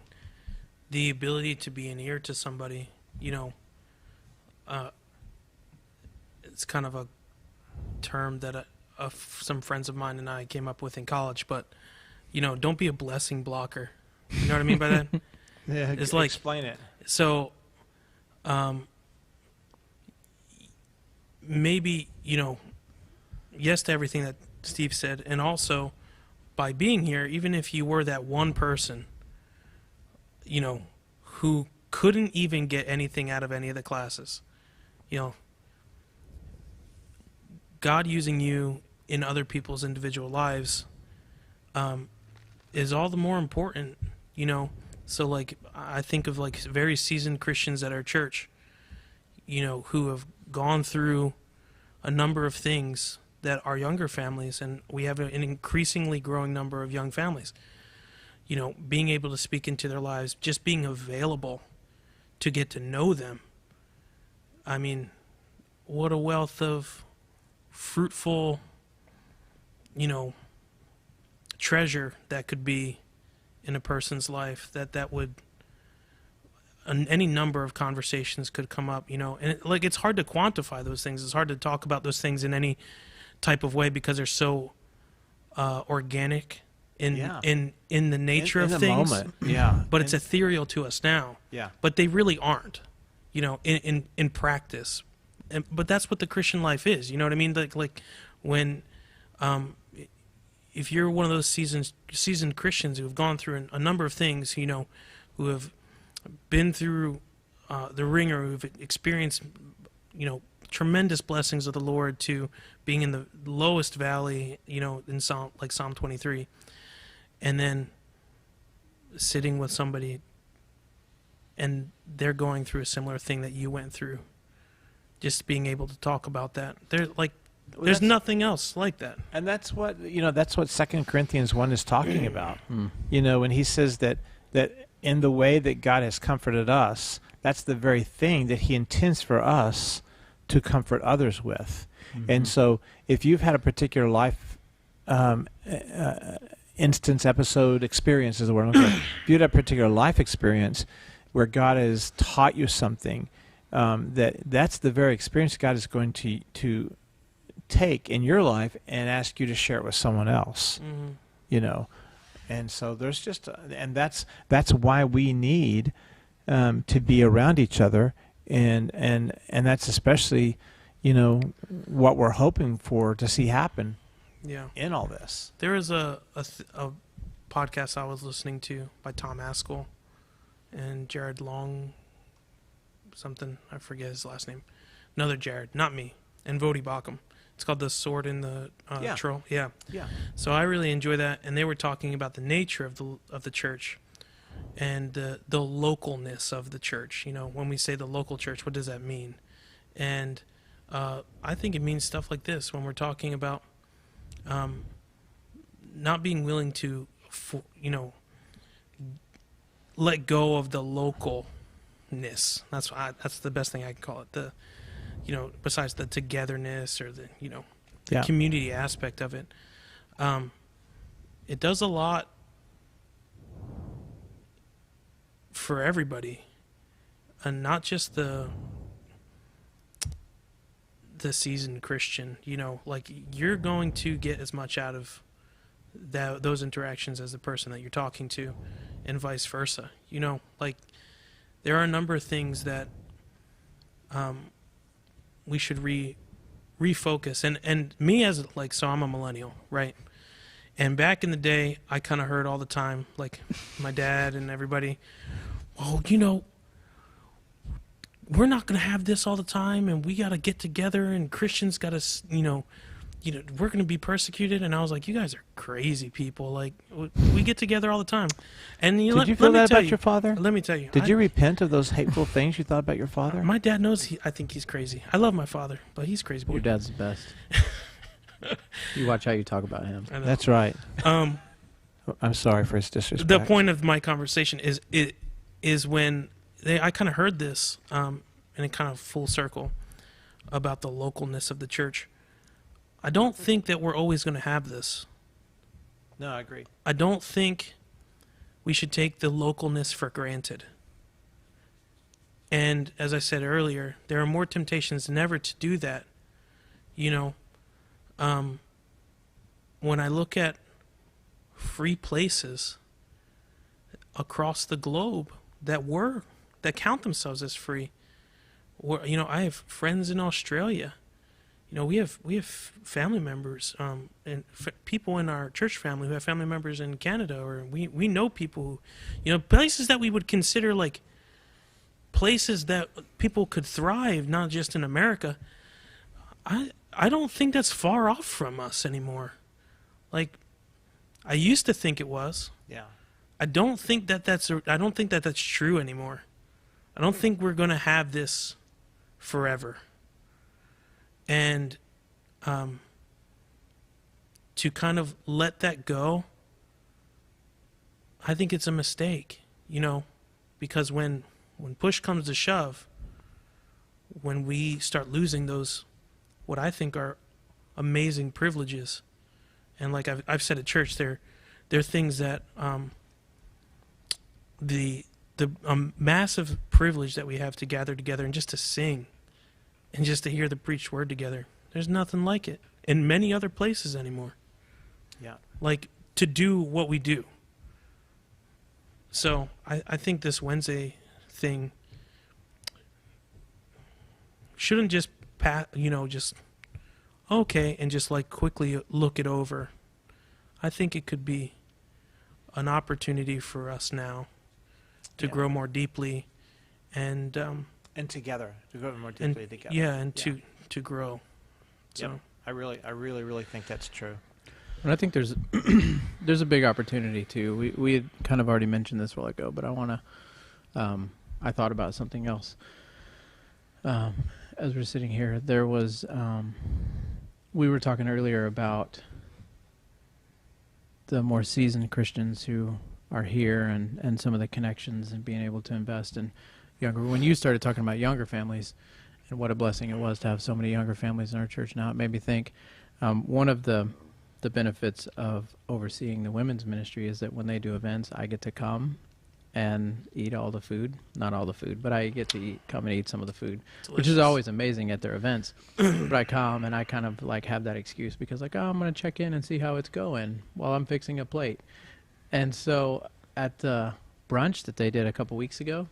the ability to be an ear to somebody, it's kind of a term that some friends of mine and I came up with in college, but, don't be a blessing blocker. You know what I mean by that? Yeah, it's like, explain it. So, maybe, yes to everything that Steve said, and also by being here, even if you were that one person, who couldn't even get anything out of any of the classes, God using you in other people's individual lives is all the more important, So, like, I think of, like, very seasoned Christians at our church, who have gone through a number of things that are younger families, and we have an increasingly growing number of young families, being able to speak into their lives, just being available to get to know them. I mean, what a wealth of fruitful, treasure that could be in a person's life, that would, any number of conversations could come up, and it's hard to quantify those things. It's hard to talk about those things in any type of way because they're so organic in the nature of the things. Moment. Yeah. But it's ethereal to us now. Yeah. But they really aren't, in practice. But that's what the Christian life is. You know what I mean? Like when, if you're one of those seasoned Christians who have gone through a number of things, who have been through the ringer, who've experienced, tremendous blessings of the Lord, to being in the lowest valley, in Psalm 23, and then sitting with somebody and they're going through a similar thing that you went through, just being able to talk about that. They're like, There's nothing else like that. And that's what, that's what 2 Corinthians 1 is talking about. When he says that in the way that God has comforted us, that's the very thing that he intends for us to comfort others with. And so if you've had a particular life instance, episode, experience is the word I'm looking for. If you had a particular life experience where God has taught you something, that's the very experience God is going to take in your life and ask you to share it with someone else. And so there's just and that's why we need to be around each other, and that's especially what we're hoping for to see happen in all this. There is a podcast I was listening to by Tom Askell and Jared Long something, I forget his last name, another Jared, not me, and Vody Bacham. It's called The Sword in the Troll. Yeah. So I really enjoy that, and they were talking about the nature of the church and the localness of the church. When we say the local church, what does that mean? And I think it means stuff like this when we're talking about not being willing to, let go of the localness. That's the best thing I can call it. Besides the togetherness or the community aspect of it, it does a lot for everybody, and not just the seasoned Christian. You're going to get as much out of those interactions as the person that you're talking to, and vice versa. There are a number of things that we should refocus. And me as so I'm a millennial, right? And back in the day, I kind of heard all the time, like my dad and everybody, well, we're not going to have this all the time, and we got to get together, and Christians got to, we're going to be persecuted. And I was like, you guys are crazy people. Like, we get together all the time. And did you feel that about your father? Let me tell you. Did you repent of those hateful things you thought about your father? My dad knows I think he's crazy. I love my father, but he's crazy. Boy. Your dad's the best. You watch how you talk about him. That's right. I'm sorry for his disrespect. The point of my conversation is when I kind of heard this, and it kind of full circle about the localness of the church. I don't think that we're always going to have this. No, I agree. I don't think we should take the localness for granted. And as I said earlier, there are more temptations than ever to do that. When I look at free places across the globe that count themselves as free, I have friends in Australia. We have family members and people in our church family who have family members in Canada, or we know people who, places that we would consider like places that people could thrive, not just in America. I don't think that's far off from us anymore. Like, I used to think it was. Yeah. I don't think that's true anymore. I don't think we're going to have this forever. And to kind of let that go, I think it's a mistake, because when push comes to shove, when we start losing those, what I think are amazing privileges, and like I've said at church, they're things that the massive privilege that we have to gather together and just to sing and just to hear the preached word together. There's nothing like it in many other places anymore. Yeah. Like, to do what we do. So I think this Wednesday thing shouldn't just just okay and just like quickly look it over. I think it could be an opportunity for us now to grow more deeply and together, to grow more deeply together. Yeah, and to grow. So yep. I really think that's true. And I think there's a big opportunity too. We had kind of already mentioned this a while ago, but I want to. I thought about something else as we're sitting here. There was we were talking earlier about the more seasoned Christians who are here and some of the connections and being able to invest in younger. When you started talking about younger families and what a blessing it was to have so many younger families in our church now, it made me think one of the benefits of overseeing the women's ministry is that when they do events, I get to come and eat all the food. Not all the food, but I get to come and eat some of the food, which is always amazing at their events. But I come and I kind of like have that excuse because like, oh, I'm going to check in and see how it's going while I'm fixing a plate. And so at the brunch that they did a couple weeks ago,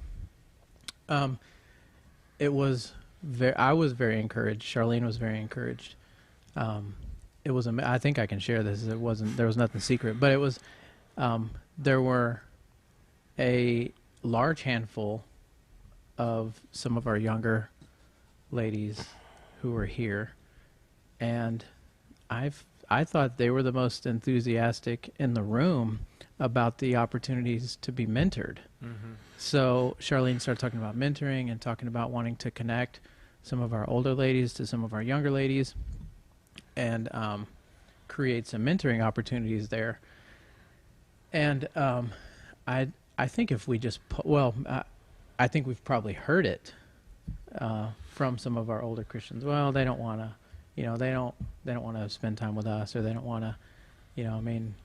it was I was very encouraged. Charlene was very encouraged. It was I think I can share this. There was nothing secret, but it was there were a large handful of some of our younger ladies who were here, and I thought they were the most enthusiastic in the room about the opportunities to be mentored. Mm-hmm. So Charlene started talking about mentoring and talking about wanting to connect some of our older ladies to some of our younger ladies and create some mentoring opportunities there. And I think if we just I think we've probably heard it from some of our older Christians. Well, they don't want to, they don't want to spend time with us, or they don't want to, I mean,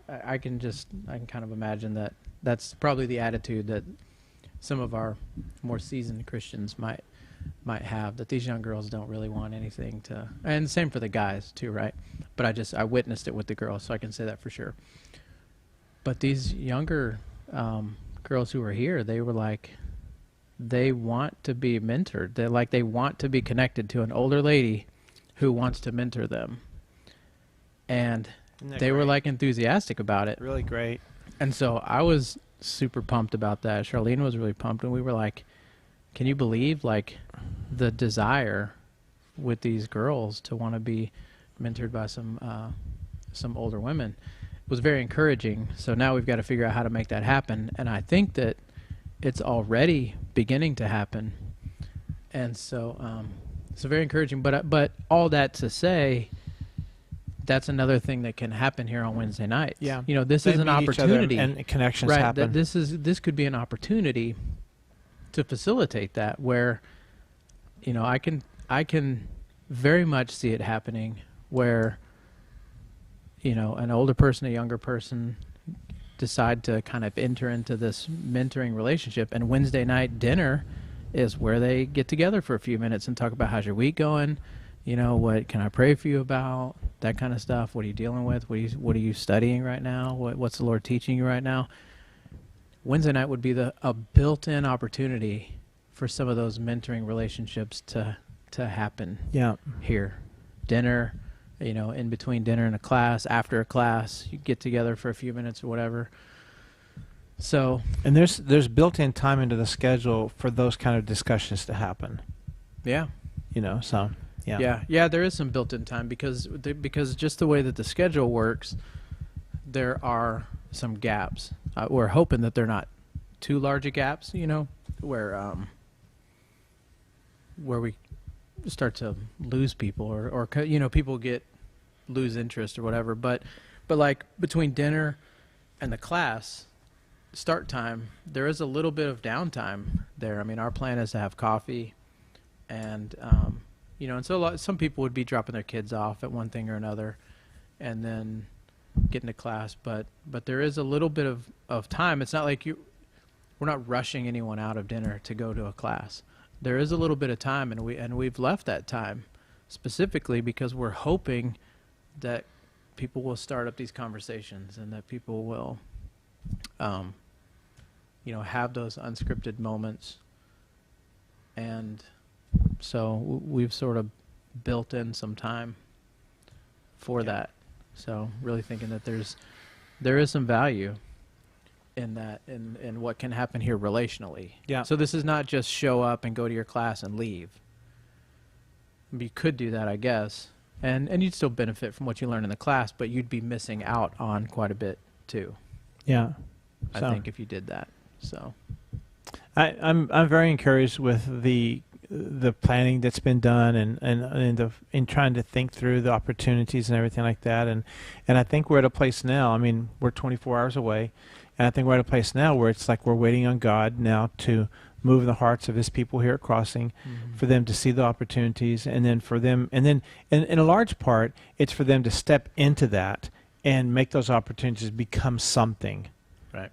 I can kind of imagine that that's probably the attitude that some of our more seasoned Christians might have, that these young girls don't really want anything to, and same for the guys too, right? But I witnessed it with the girls, so I can say that for sure. But these younger girls who were here, they were like, they want to be mentored. They want to be connected to an older lady who wants to mentor them. And they were like enthusiastic about it. Really great. And so I was super pumped about that. Charlene was really pumped, and we were like, can you believe like the desire with these girls to want to be mentored by some older women? It was very encouraging. So now we've got to figure out how to make that happen, and I think that it's already beginning to happen. And so it's very encouraging. But all that to say, that's another thing that can happen here on Wednesday nights. Yeah, this is an opportunity, and connections right? happen. This could be an opportunity to facilitate that, where I can very much see it happening, where an older person, a younger person decide to kind of enter into this mentoring relationship, and Wednesday night dinner is where they get together for a few minutes and talk about how's your week going, what can I pray for you about, that kind of stuff. What are you dealing with? What are you studying right now? What's the Lord teaching you right now? Wednesday night would be a built-in opportunity for some of those mentoring relationships to happen. Yeah. Here, dinner, in between dinner and a class, after a class, you get together for a few minutes or whatever. So, and there's built-in time into the schedule for those kind of discussions to happen. Yeah. So yeah. Yeah, there is some built-in time because just the way that the schedule works, there are some gaps. We're hoping that they're not too large a gaps, where we start to lose people or people lose interest or whatever. But like between dinner and the class start time, there is a little bit of downtime there. I mean, our plan is to have coffee, and and so some people would be dropping their kids off at one thing or another, and then get into class. But there is a little bit of time. It's not like we're not rushing anyone out of dinner to go to a class. There is a little bit of time, and we've left that time specifically because we're hoping that people will start up these conversations and that people will have those unscripted moments. And so we've sort of built in some time for that. So really thinking that there is some value in that, in what can happen here relationally. Yeah. So this is not just show up and go to your class and leave. You could do that, I guess, and you'd still benefit from what you learn in the class, but you'd be missing out on quite a bit too. Yeah. I think if you did that. So I'm very encouraged with the the planning that's been done and trying to think through the opportunities and everything like that. And I think we're at a place now. I mean, we're 24 hours away, and I think we're at a place now where it's like we're waiting on God now to move in the hearts of His people here at Crossing, for them to see the opportunities, and then for them, and then in a large part, it's for them to step into that and make those opportunities become something. Right.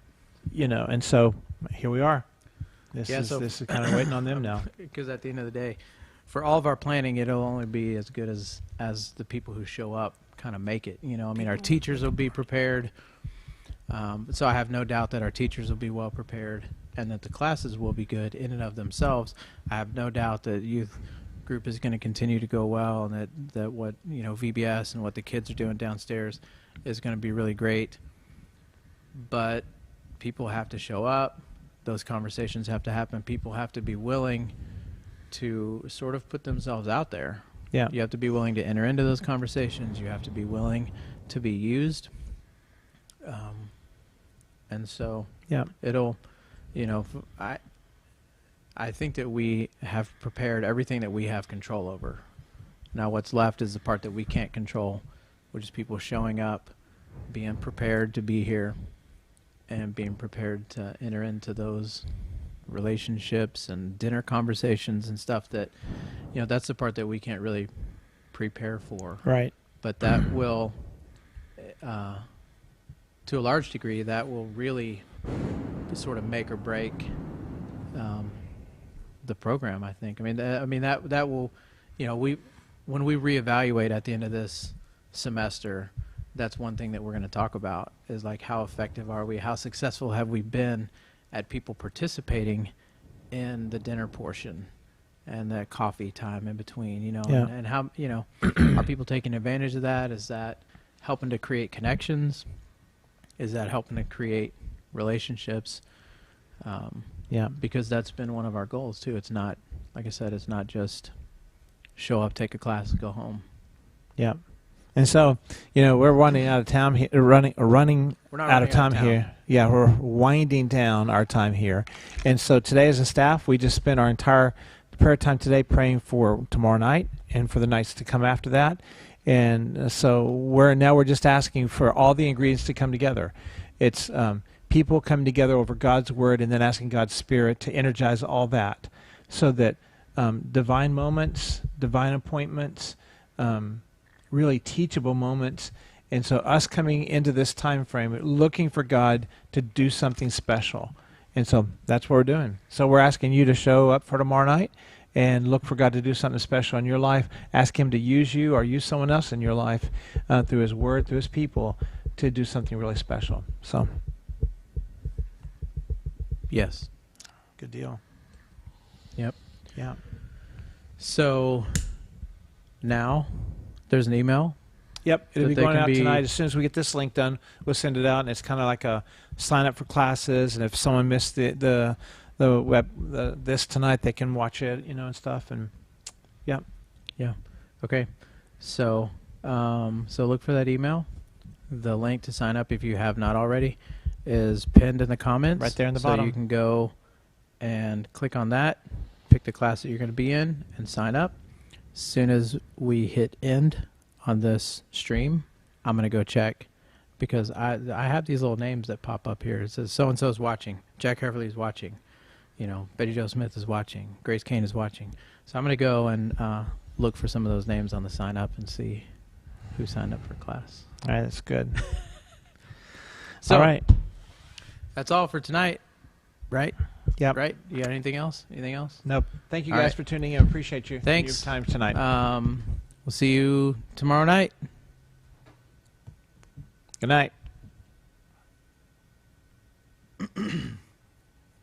And so here we are. This Yeah, is kind of waiting on them now. Because at the end of the day, for all of our planning, it'll only be as good as the people who show up kind of make it. I mean, our teachers will be prepared. So I have no doubt that our teachers will be well prepared and that the classes will be good in and of themselves. I have no doubt that youth group is going to continue to go well, and that what VBS and what the kids are doing downstairs is going to be really great. But people have to show up. Those conversations have to happen. People have to be willing to sort of put themselves out there. Yeah. You have to be willing to enter into those conversations. You have to be willing to be used. And so Yeah. it'll, I think that we have prepared everything that we have control over. Now what's left is the part that we can't control, which is people showing up, being prepared to be here, and being prepared to enter into those relationships and dinner conversations and stuff that, that's the part that we can't really prepare for. Right. But that will, to a large degree, that will really sort of make or break the program, I think. That will, when we reevaluate at the end of this semester, that's one thing that we're going to talk about is like how effective are we? How successful have we been at people participating in the dinner portion and that coffee time in between, Yeah. and how, are people taking advantage of that? Is that helping to create connections? Is that helping to create relationships? Yeah. Because that's been one of our goals too. It's not, like I said, it's not just show up, take a class, and go home. Yeah. And so, we're running out of time here. Running We're not out of running time here. Yeah, we're winding down our time here. And so today, as a staff, we just spent our entire prayer time today praying for tomorrow night and for the nights to come after that. And so we're just asking for all the ingredients to come together. It's people coming together over God's word, and then asking God's Spirit to energize all that, so that divine moments, divine appointments, really teachable moments. And so us coming into this time frame looking for God to do something special. And so that's what we're doing. So we're asking you to show up for tomorrow night and look for God to do something special in your life. Ask Him to use you or use someone else in your life through His word, through His people, to do something really special. So Yes. good deal. Yep. Yeah. So now there's an email. Yep, it'll That be they going can out be- tonight. As soon as we get this link done, we'll send it out, and it's kind of like a sign up for classes. And if someone missed the this tonight, they can watch it, and stuff. And yeah, Yeah. Okay. So so look for that email. The link to sign up, if you have not already, is pinned in the comments. Right there in the so bottom. you can go and click on that, pick the class that you're going to be in, and sign up. As soon as we hit end on this stream, I'm going to go check, because I have these little names that pop up here. It says so and so is watching, Jack Heverly is watching, Betty Jo Smith is watching, Grace Kane is watching. So I'm going to go and look for some of those names on the sign up and see who signed up for class. all right, that's good. So all right, that's all for tonight, right? yep. Right? You got anything else? Anything else? Nope. Thank you All guys right. for tuning in. Appreciate you. Thanks. Your time tonight. We'll see you tomorrow night. Good night.